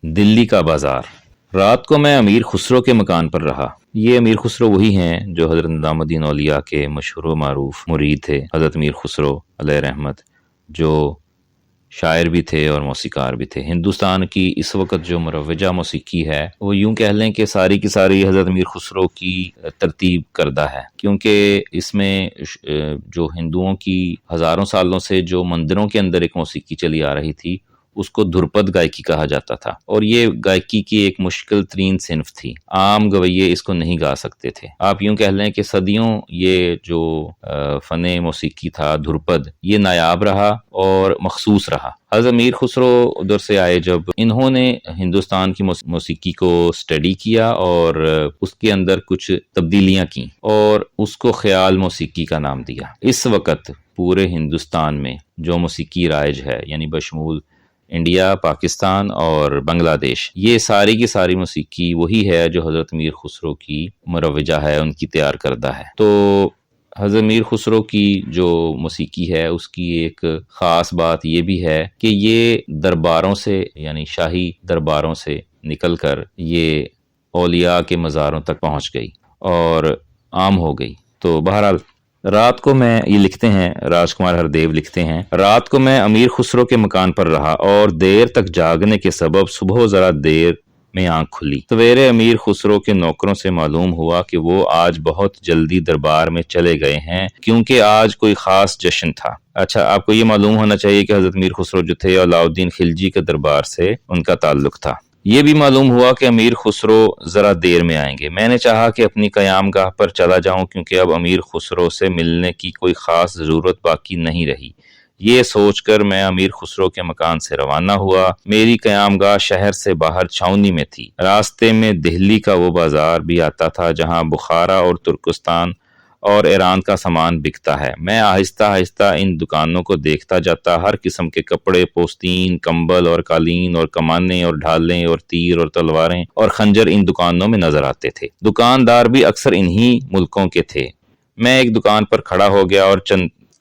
دلی کا بازار۔ رات کو میں امیر خسرو کے مکان پر رہا۔ یہ امیر خسرو وہی ہیں جو حضرت نظام الدین اولیاء کے مشہور و معروف مرید تھے، حضرت امیر خسرو علیہ رحمت، جو شاعر بھی تھے اور موسیقار بھی تھے۔ ہندوستان کی اس وقت جو مروجہ موسیقی ہے وہ یوں کہہ لیں کہ ساری کی ساری حضرت امیر خسرو کی ترتیب کردہ ہے، کیونکہ اس میں جو ہندوؤں کی ہزاروں سالوں سے جو مندروں کے اندر ایک موسیقی چلی آ رہی تھی اس کو دھرپد گائکی کہا جاتا تھا، اور یہ گائکی کی ایک مشکل ترین صنف تھی۔ عام گویے اس کو نہیں گا سکتے تھے۔ آپ یوں کہہ لیں کہ صدیوں یہ جو فن موسیقی تھا دھرپد، یہ نایاب رہا اور مخصوص رہا۔ حضرت امیر خسرو ادھر سے آئے جب انہوں نے ہندوستان کی موسیقی کو سٹڈی کیا اور اس کے اندر کچھ تبدیلیاں کی اور اس کو خیال موسیقی کا نام دیا۔ اس وقت پورے ہندوستان میں جو موسیقی رائج ہے، یعنی بشمول انڈیا، پاکستان اور بنگلہ دیش، یہ ساری کی ساری موسیقی وہی ہے جو حضرت امیر خسرو کی مروجہ ہے، ان کی تیار کردہ ہے۔ تو حضرت امیر خسرو کی جو موسیقی ہے اس کی ایک خاص بات یہ بھی ہے کہ یہ درباروں سے، یعنی شاہی درباروں سے نکل کر یہ اولیاء کے مزاروں تک پہنچ گئی اور عام ہو گئی۔ تو بہرحال رات کو میں، یہ لکھتے ہیں راج کمار ہردیو لکھتے ہیں، رات کو میں امیر خسرو کے مکان پر رہا اور دیر تک جاگنے کے سبب صبح ذرا دیر میں آنکھ کھلی۔ سویرے امیر خسرو کے نوکروں سے معلوم ہوا کہ وہ آج بہت جلدی دربار میں چلے گئے ہیں کیونکہ آج کوئی خاص جشن تھا۔ اچھا، آپ کو یہ معلوم ہونا چاہیے کہ حضرت امیر خسرو جو تھے علاؤ الدین خلجی کے دربار سے ان کا تعلق تھا۔ یہ بھی معلوم ہوا کہ امیر خسرو ذرا دیر میں آئیں گے۔ میں نے چاہا کہ اپنی قیام گاہ پر چلا جاؤں کیونکہ اب امیر خسرو سے ملنے کی کوئی خاص ضرورت باقی نہیں رہی۔ یہ سوچ کر میں امیر خسرو کے مکان سے روانہ ہوا۔ میری قیام گاہ شہر سے باہر چھاؤنی میں تھی۔ راستے میں دہلی کا وہ بازار بھی آتا تھا جہاں بخارا اور ترکستان اور ایران کا سامان بکتا ہے۔ میں آہستہ آہستہ ان دکانوں کو دیکھتا جاتا۔ ہر قسم کے کپڑے، پوستین، کمبل اور قالین اور کمانیں اور ڈھالیں اور تیر اور تلواریں اور خنجر ان دکانوں میں نظر آتے تھے۔ دکاندار بھی اکثر انہی ملکوں کے تھے۔ میں ایک دکان پر کھڑا ہو گیا اور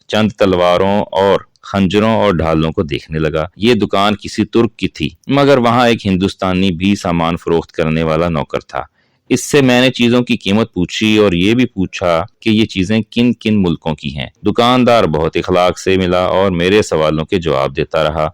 چند تلواروں اور خنجروں اور ڈھالوں کو دیکھنے لگا۔ یہ دکان کسی ترک کی تھی، مگر وہاں ایک ہندوستانی بھی سامان فروخت کرنے والا نوکر تھا۔ اس سے میں نے چیزوں کی قیمت پوچھی اور یہ بھی پوچھا کہ یہ چیزیں کن کن ملکوں کی ہیں۔ دکاندار بہت اخلاق سے ملا اور میرے سوالوں کے جواب دیتا رہا۔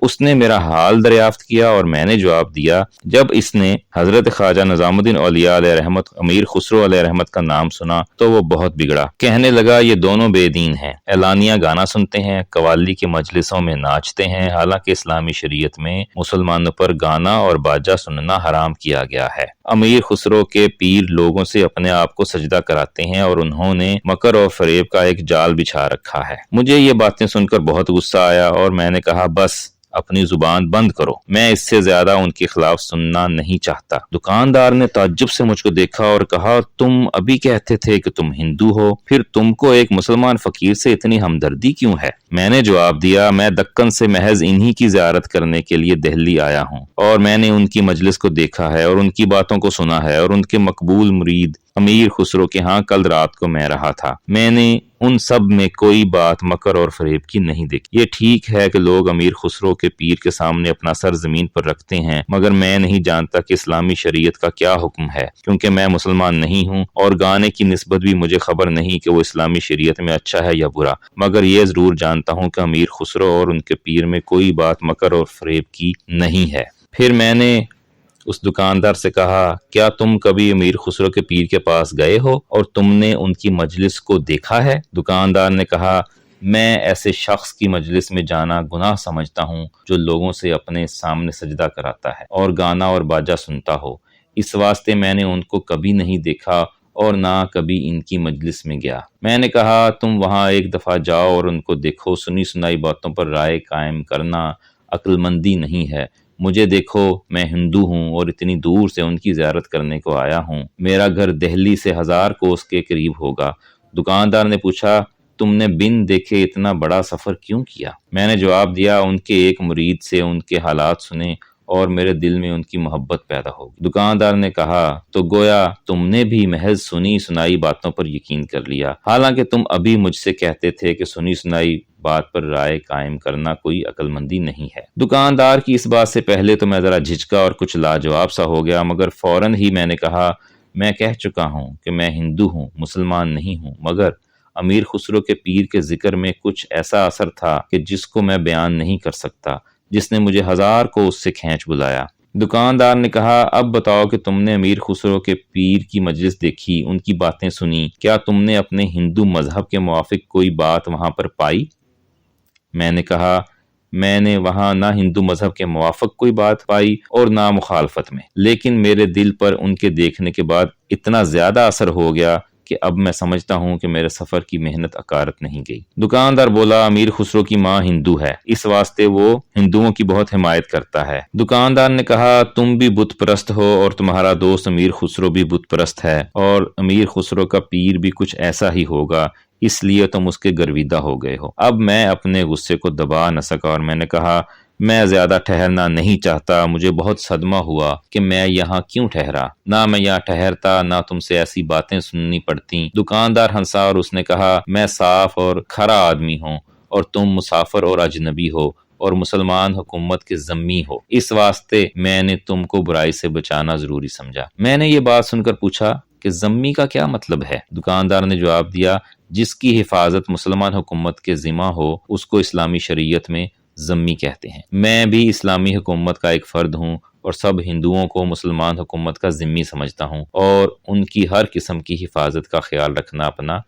اس نے میرا حال دریافت کیا اور میں نے جواب دیا۔ جب اس نے حضرت خواجہ نظام الدین اولیاء علیہ رحمت امیر خسرو علیہ رحمت کا نام سنا تو وہ بہت بگڑا۔ کہنے لگا یہ دونوں بے دین ہیں، اعلانیہ گانا سنتے ہیں، قوالی کی مجلسوں میں ناچتے ہیں، حالانکہ اسلامی شریعت میں مسلمانوں پر گانا اور باجا سننا حرام کیا گیا ہے۔ امیر خسرو کے پیر لوگوں سے اپنے آپ کو سجدہ کراتے ہیں اور انہوں نے مکر اور فریب کا ایک جال بچھا رکھا ہے۔ مجھے یہ باتیں سن کر بہت غصہ آیا اور میں نے کہا بس اپنی زبان بند کرو، میں اس سے زیادہ ان کے خلاف سننا نہیں چاہتا۔ دکاندار نے تعجب سے مجھ کو دیکھا اور کہا تم ابھی کہتے تھے کہ تم ہندو ہو، پھر تم کو ایک مسلمان فقیر سے اتنی ہمدردی کیوں ہے؟ میں نے جواب دیا میں دکن سے محض انہی کی زیارت کرنے کے لیے دہلی آیا ہوں اور میں نے ان کی مجلس کو دیکھا ہے اور ان کی باتوں کو سنا ہے اور ان کے مقبول مرید امیر خسرو کے ہاں کل رات کو میں رہا تھا۔ میں نے ان سب میں کوئی بات مکر اور فریب کی نہیں دیکھی۔ یہ ٹھیک ہے کہ لوگ امیر خسرو کے پیر کے سامنے اپنا سر زمین پر رکھتے ہیں، مگر میں نہیں جانتا کہ اسلامی شریعت کا کیا حکم ہے، کیونکہ میں مسلمان نہیں ہوں اور گانے کی نسبت بھی مجھے خبر نہیں کہ وہ اسلامی شریعت میں اچھا ہے یا برا، مگر یہ ضرور جانتا ہوں کہ امیر خسرو اور ان کے پیر میں کوئی بات مکر اور فریب کی نہیں ہے۔ پھر میں نے اس دکاندار سے کہا کیا تم کبھی امیر خسرو کے پیر کے پاس گئے ہو اور تم نے ان کی مجلس کو دیکھا ہے؟ دکاندار نے کہا میں ایسے شخص کی مجلس میں جانا گناہ سمجھتا ہوں جو لوگوں سے اپنے سامنے سجدہ کراتا ہے اور گانا اور باجا سنتا ہو، اس واسطے میں نے ان کو کبھی نہیں دیکھا اور نہ کبھی ان کی مجلس میں گیا۔ میں نے کہا تم وہاں ایک دفعہ جاؤ اور ان کو دیکھو، سنی سنائی باتوں پر رائے قائم کرنا عقل مندی نہیں ہے۔ مجھے دیکھو، میں ہندو ہوں اور اتنی دور سے ان کی زیارت کرنے کو آیا ہوں۔ میرا گھر دہلی سے 1000 کوس کے قریب ہوگا۔ دکاندار نے پوچھا تم نے بن دیکھے اتنا بڑا سفر کیوں کیا؟ میں نے جواب دیا ان کے ایک مرید سے ان کے حالات سنے اور میرے دل میں ان کی محبت پیدا ہوگی۔ دکاندار نے کہا تو گویا تم نے بھی محض سنی سنائی باتوں پر یقین کر لیا، حالانکہ تم ابھی مجھ سے کہتے تھے کہ سنی سنائی بات پر رائے قائم کرنا کوئی عقل مندی نہیں ہے۔ دکاندار کی اس بات سے پہلے تو میں ذرا جھجکا اور کچھ لاجواب سا ہو گیا، مگر فوراً ہی میں نے کہا، میں کہہ چکا ہوں کہ میں ہندو ہوں، مسلمان نہیں ہوں، مگر امیر خسرو کے پیر کے ذکر میں کچھ ایسا اثر تھا کہ جس کو میں بیان نہیں کر سکتا، جس نے مجھے ہزار کو اس سے کھینچ بلایا۔ دکاندار نے کہا، اب بتاؤ کہ تم نے امیر خسرو کے پیر کی مجلس دیکھی، ان کی باتیں سنی، کیا تم نے اپنے ہندو مذہب کے موافق کوئی بات وہاں پر پائی؟ میں نے کہا، میں نے وہاں نہ ہندو مذہب کے موافق کوئی بات پائی اور نہ مخالفت میں، لیکن میرے دل پر ان کے دیکھنے کے بعد اتنا زیادہ اثر ہو گیا کہ اب میں سمجھتا ہوں کہ میرے سفر کی محنت اکارت نہیں گئی۔ دکاندار بولا، امیر خسرو کی ماں ہندو ہے، اس واسطے وہ ہندوؤں کی بہت حمایت کرتا ہے۔ دکاندار نے کہا، تم بھی بت پرست ہو اور تمہارا دوست امیر خسرو بھی بت پرست ہے، اور امیر خسرو کا پیر بھی کچھ ایسا ہی ہوگا، اس لیے تم اس کے گرویدہ ہو گئے ہو۔ اب میں اپنے غصے کو دبا نہ سکا اور میں نے کہا، میں زیادہ ٹھہرنا نہیں چاہتا، مجھے بہت صدمہ ہوا کہ میں یہاں کیوں ٹھہرا، نہ میں یہاں ٹھہرتا نہ تم سے ایسی باتیں سننی پڑتی۔ دکاندار ہنسا اور اس نے کہا، میں صاف اور کھرا آدمی ہوں اور تم مسافر اور اجنبی ہو اور مسلمان حکومت کے ذمی ہو، اس واسطے میں نے تم کو برائی سے بچانا ضروری سمجھا۔ میں نے یہ بات سن کر پوچھا کہ ذمی کا کیا مطلب ہے؟ دکاندار نے جواب دیا، جس کی حفاظت مسلمان حکومت کے ذمہ ہو اس کو اسلامی شریعت میں ذمی کہتے ہیں۔ میں بھی اسلامی حکومت کا ایک فرد ہوں اور سب ہندوؤں کو مسلمان حکومت کا ذمی سمجھتا ہوں اور ان کی ہر قسم کی حفاظت کا خیال رکھنا اپنا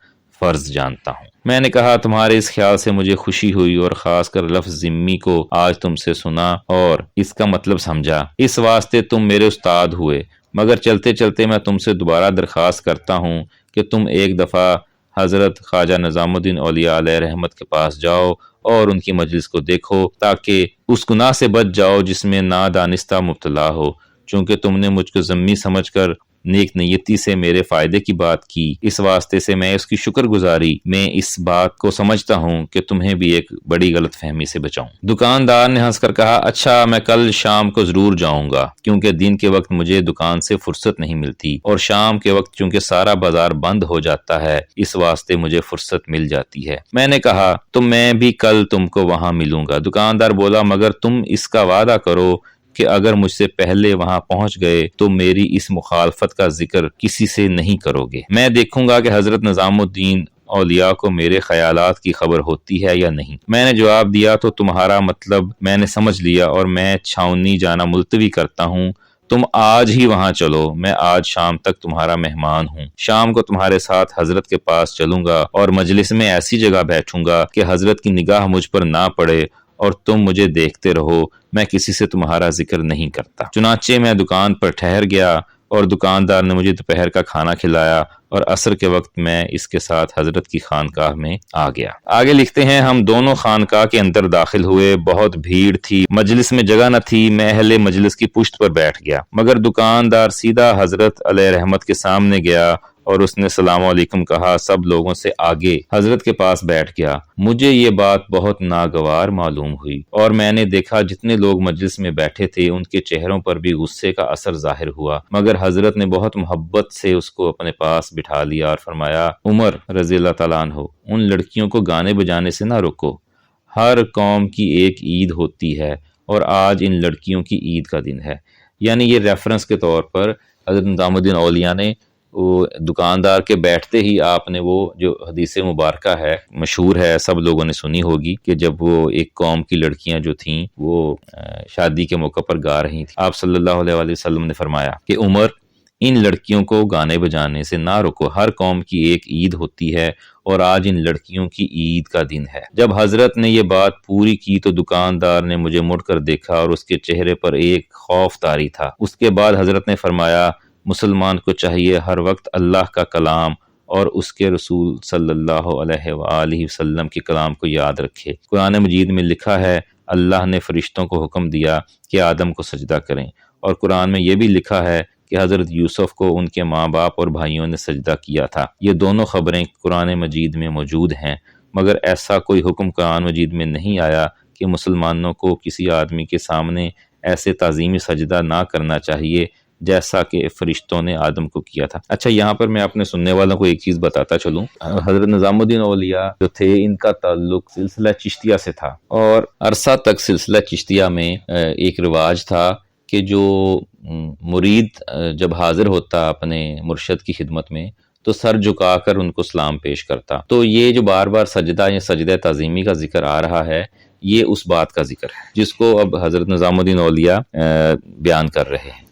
فرض جانتا ہوں۔ میں نے کہا، تمہارے اس خیال سے مجھے خوشی ہوئی اور خاص کر لفظ ذمی کو آج تم سے سنا اور اس کا مطلب سمجھا، اس واسطے تم میرے استاد ہوئے، مگر چلتے چلتے میں تم سے دوبارہ درخواست کرتا ہوں کہ تم ایک دفعہ حضرت خواجہ نظام الدین اولیاء علیہ رحمت کے پاس جاؤ اور ان کی مجلس کو دیکھو تاکہ اس گناہ سے بچ جاؤ جس میں نادانستہ مبتلا ہو۔ چونکہ تم نے مجھ کو ذمی سمجھ کر نیک نیتی سے میرے فائدے کی بات کی، اس واسطے سے میں اس کی شکر گزاری میں اس بات کو سمجھتا ہوں کہ تمہیں بھی ایک بڑی غلط فہمی سے بچاؤں۔ دکاندار نے ہنس کر کہا، اچھا میں کل شام کو ضرور جاؤں گا، کیونکہ دن کے وقت مجھے دکان سے فرصت نہیں ملتی اور شام کے وقت چونکہ سارا بازار بند ہو جاتا ہے اس واسطے مجھے فرصت مل جاتی ہے۔ میں نے کہا، تو میں بھی کل تم کو وہاں ملوں گا۔ دکاندار بولا، مگر تم اس کا وعدہ کرو کہ اگر مجھ سے پہلے وہاں پہنچ گئے تو میری اس مخالفت کا ذکر کسی سے نہیں کرو گے۔ میں دیکھوں گا کہ حضرت نظام الدین اولیاء کو میرے خیالات کی خبر ہوتی ہے یا نہیں۔ میں نے جواب دیا، تو تمہارا مطلب میں نے سمجھ لیا اور میں چھاؤنی جانا ملتوی کرتا ہوں، تم آج ہی وہاں چلو، میں آج شام تک تمہارا مہمان ہوں۔ شام کو تمہارے ساتھ حضرت کے پاس چلوں گا اور مجلس میں ایسی جگہ بیٹھوں گا کہ حضرت کی نگاہ مجھ پر نہ پڑے اور تم مجھے دیکھتے رہو، میں کسی سے تمہارا ذکر نہیں کرتا۔ چنانچہ میں دکان پر ٹھہر گیا اور دکاندار نے مجھے دوپہر کا کھانا کھلایا اور عصر کے وقت میں اس کے ساتھ حضرت کی خانقاہ میں آ گیا۔ آگے لکھتے ہیں، ہم دونوں خانقاہ کے اندر داخل ہوئے، بہت بھیڑ تھی، مجلس میں جگہ نہ تھی، میں اہل مجلس کی پشت پر بیٹھ گیا، مگر دکاندار سیدھا حضرت علیہ رحمت کے سامنے گیا اور اس نے السلام علیکم کہا، سب لوگوں سے آگے حضرت کے پاس بیٹھ گیا۔ مجھے یہ بات بہت ناگوار معلوم ہوئی اور میں نے دیکھا جتنے لوگ مجلس میں بیٹھے تھے ان کے چہروں پر بھی غصے کا اثر ظاہر ہوا، مگر حضرت نے بہت محبت سے اس کو اپنے پاس بٹھا لیا اور فرمایا، عمر رضی اللہ تعالیٰ عنہ، ان لڑکیوں کو گانے بجانے سے نہ روکو، ہر قوم کی ایک عید ہوتی ہے اور آج ان لڑکیوں کی عید کا دن ہے۔ یعنی یہ ریفرنس کے طور پر حضرت نظام الدین اولیاء نے وہ دکاندار کے بیٹھتے ہی آپ نے وہ جو حدیث مبارکہ ہے، مشہور ہے، سب لوگوں نے سنی ہوگی، کہ جب وہ ایک قوم کی لڑکیاں جو تھیں وہ شادی کے موقع پر گا رہی تھیں، آپ صلی اللہ علیہ وسلم نے فرمایا کہ عمر ان لڑکیوں کو گانے بجانے سے نہ روکو، ہر قوم کی ایک عید ہوتی ہے اور آج ان لڑکیوں کی عید کا دن ہے۔ جب حضرت نے یہ بات پوری کی تو دکاندار نے مجھے مڑ کر دیکھا اور اس کے چہرے پر ایک خوف طاری تھا۔ اس کے بعد حضرت نے فرمایا، مسلمان کو چاہیے ہر وقت اللہ کا کلام اور اس کے رسول صلی اللہ علیہ وآلہ وسلم کے کلام کو یاد رکھے۔ قرآن مجید میں لکھا ہے، اللہ نے فرشتوں کو حکم دیا کہ آدم کو سجدہ کریں، اور قرآن میں یہ بھی لکھا ہے کہ حضرت یوسف کو ان کے ماں باپ اور بھائیوں نے سجدہ کیا تھا۔ یہ دونوں خبریں قرآن مجید میں موجود ہیں، مگر ایسا کوئی حکم قرآن مجید میں نہیں آیا کہ مسلمانوں کو کسی آدمی کے سامنے ایسے تعظیمی سجدہ نہ کرنا چاہیے جیسا کہ فرشتوں نے آدم کو کیا تھا۔ اچھا، یہاں پر میں اپنے سننے والوں کو ایک چیز بتاتا چلوں، حضرت نظام الدین اولیاء جو تھے ان کا تعلق سلسلہ چشتیہ سے تھا، اور عرصہ تک سلسلہ چشتیہ میں ایک رواج تھا کہ جو مرید جب حاضر ہوتا اپنے مرشد کی خدمت میں تو سر جھکا کر ان کو سلام پیش کرتا۔ تو یہ جو بار بار سجدہ یا سجدہ تعظیمی کا ذکر آ رہا ہے، یہ اس بات کا ذکر ہے جس کو اب حضرت نظام الدین اولیاء بیان کر رہے ہیں،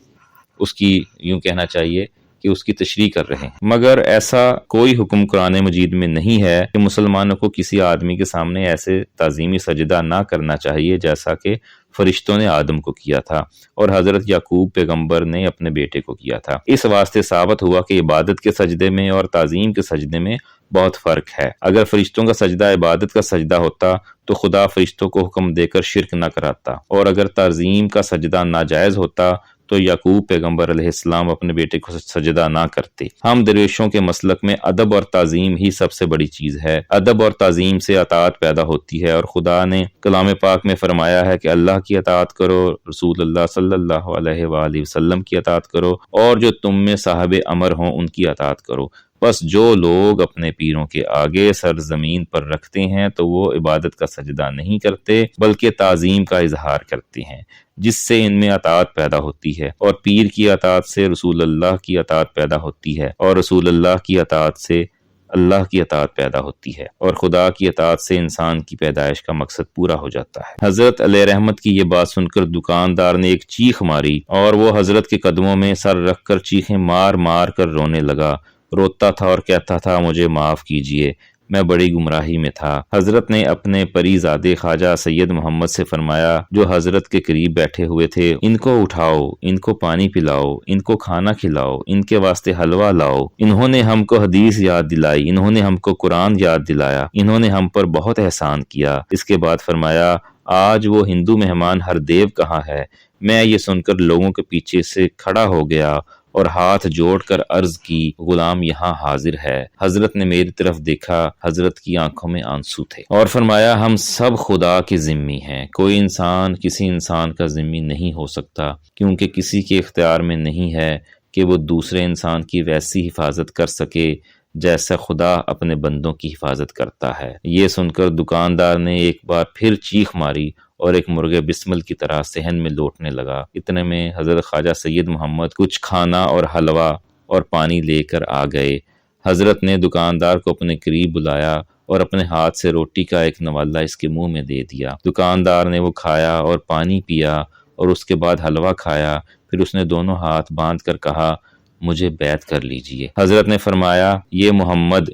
اس کی یوں کہنا چاہیے کہ اس کی تشریح کر رہے ہیں۔ مگر ایسا کوئی حکم قرآن مجید میں نہیں ہے کہ مسلمانوں کو کسی آدمی کے سامنے ایسے تعظیمی سجدہ نہ کرنا چاہیے جیسا کہ فرشتوں نے آدم کو کیا تھا اور حضرت یعقوب پیغمبر نے اپنے بیٹے کو کیا تھا۔ اس واسطے ثابت ہوا کہ عبادت کے سجدے میں اور تعظیم کے سجدے میں بہت فرق ہے۔ اگر فرشتوں کا سجدہ عبادت کا سجدہ ہوتا تو خدا فرشتوں کو حکم دے کر شرک نہ کراتا، اور اگر تعظیم کا سجدہ ناجائز ہوتا تو یعقوب پیغمبر علیہ السلام اپنے بیٹے کو سجدہ نہ کرتے۔ ہم درویشوں کے مسلک میں ادب اور تعظیم ہی سب سے بڑی چیز ہے۔ ادب اور تعظیم سے اطاعت پیدا ہوتی ہے، اور خدا نے کلام پاک میں فرمایا ہے کہ اللہ کی اطاعت کرو، رسول اللہ صلی اللہ علیہ وآلہ وسلم کی اطاعت کرو، اور جو تم میں صاحب امر ہوں ان کی اطاعت کرو۔ بس جو لوگ اپنے پیروں کے آگے سر زمین پر رکھتے ہیں تو وہ عبادت کا سجدہ نہیں کرتے بلکہ تعظیم کا اظہار کرتے ہیں، جس سے ان میں اطاعت پیدا ہوتی ہے، اور پیر کی اطاعت سے رسول اللہ کی اطاعت پیدا ہوتی ہے، اور رسول اللہ کی اطاعت سے اللہ کی اطاعت پیدا ہوتی ہے، اور خدا کی اطاعت سے انسان کی پیدائش کا مقصد پورا ہو جاتا ہے۔ حضرت علیہ رحمت کی یہ بات سن کر دکاندار نے ایک چیخ ماری اور وہ حضرت کے قدموں میں سر رکھ کر چیخیں مار مار کر رونے لگا، روتا تھا اور کہتا تھا مجھے معاف کیجئے، میں بڑی گمراہی میں تھا۔ حضرت نے اپنے پری زادے خواجہ سید محمد سے فرمایا جو حضرت کے قریب بیٹھے ہوئے تھے، ان کو اٹھاؤ، ان کو پانی پلاؤ، ان کو کھانا کھلاؤ، ان کے واسطے حلوہ لاؤ۔ انہوں نے ہم کو حدیث یاد دلائی، انہوں نے ہم کو قرآن یاد دلایا، انہوں نے ہم پر بہت احسان کیا۔ اس کے بعد فرمایا آج وہ ہندو مہمان ہردیو کہاں ہے؟ میں یہ سن کر لوگوں کے پیچھے سے کھڑا ہو گیا اور ہاتھ جوڑ کر عرض کی غلام یہاں حاضر ہے۔ حضرت نے میری طرف دیکھا، حضرت کی آنکھوں میں آنسو تھے، اور فرمایا ہم سب خدا کے ذمہ ہیں، کوئی انسان کسی انسان کا ذمہ نہیں ہو سکتا، کیونکہ کسی کے اختیار میں نہیں ہے کہ وہ دوسرے انسان کی ویسی حفاظت کر سکے جیسا خدا اپنے بندوں کی حفاظت کرتا ہے۔ یہ سن کر دکاندار نے ایک بار پھر چیخ ماری اور ایک مرغے بسمل کی طرح صحن میں لوٹنے لگا۔ اتنے میں حضرت خواجہ سید محمد کچھ کھانا اور حلوہ اور پانی لے کر آ گئے۔ حضرت نے دکاندار کو اپنے قریب بلایا اور اپنے ہاتھ سے روٹی کا ایک نوالہ اس کے منہ میں دے دیا۔ دکاندار نے وہ کھایا اور پانی پیا اور اس کے بعد حلوہ کھایا، پھر اس نے دونوں ہاتھ باندھ کر کہا مجھے بیعت کر لیجئے۔ حضرت نے فرمایا یہ محمد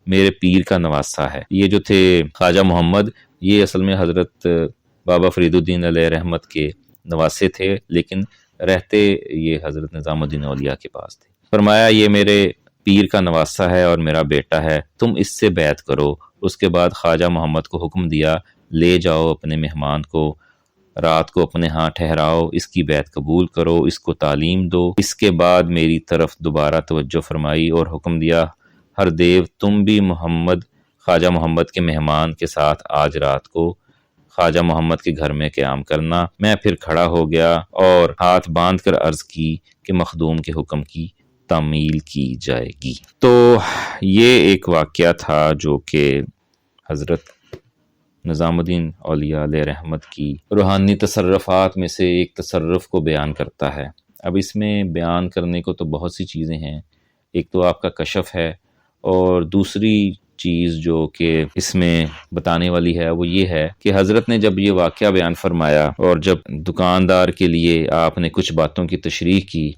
میرے پیر کا نواسہ ہے۔ یہ جو تھے خواجہ محمد، یہ اصل میں حضرت بابا فرید الدین علیہ رحمت کے نواسے تھے، لیکن رہتے یہ حضرت نظام الدین اولیاء کے پاس تھے۔ فرمایا یہ میرے پیر کا نواسہ ہے اور میرا بیٹا ہے، تم اس سے بیعت کرو۔ اس کے بعد خواجہ محمد کو حکم دیا لے جاؤ اپنے مہمان کو، رات کو اپنے ہاں ٹھہراؤ، اس کی بیعت قبول کرو، اس کو تعلیم دو۔ اس کے بعد میری طرف دوبارہ توجہ فرمائی اور حکم دیا ہردیو تم بھی خواجہ محمد کے مہمان کے ساتھ آج رات کو خواجہ محمد کے گھر میں قیام کرنا۔ میں پھر کھڑا ہو گیا اور ہاتھ باندھ کر عرض کی کہ مخدوم کے حکم کی تعمیل کی جائے گی۔ تو یہ ایک واقعہ تھا جو کہ حضرت نظام الدین اولیاء علیہ رحمت کی روحانی تصرفات میں سے ایک تصرف کو بیان کرتا ہے۔ اب اس میں بیان کرنے کو تو بہت سی چیزیں ہیں، ایک تو آپ کا کشف ہے، اور دوسری چیز جو کہ اس میں بتانے والی ہے وہ یہ ہے کہ حضرت نے جب یہ واقعہ بیان فرمایا اور جب دکاندار کے لیے آپ نے کچھ باتوں کی تشریح کی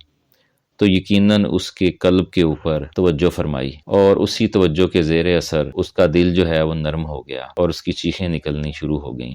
تو یقیناً اس کے قلب کے اوپر توجہ فرمائی، اور اسی توجہ کے زیر اثر اس کا دل جو ہے وہ نرم ہو گیا اور اس کی چیخیں نکلنی شروع ہو گئیں۔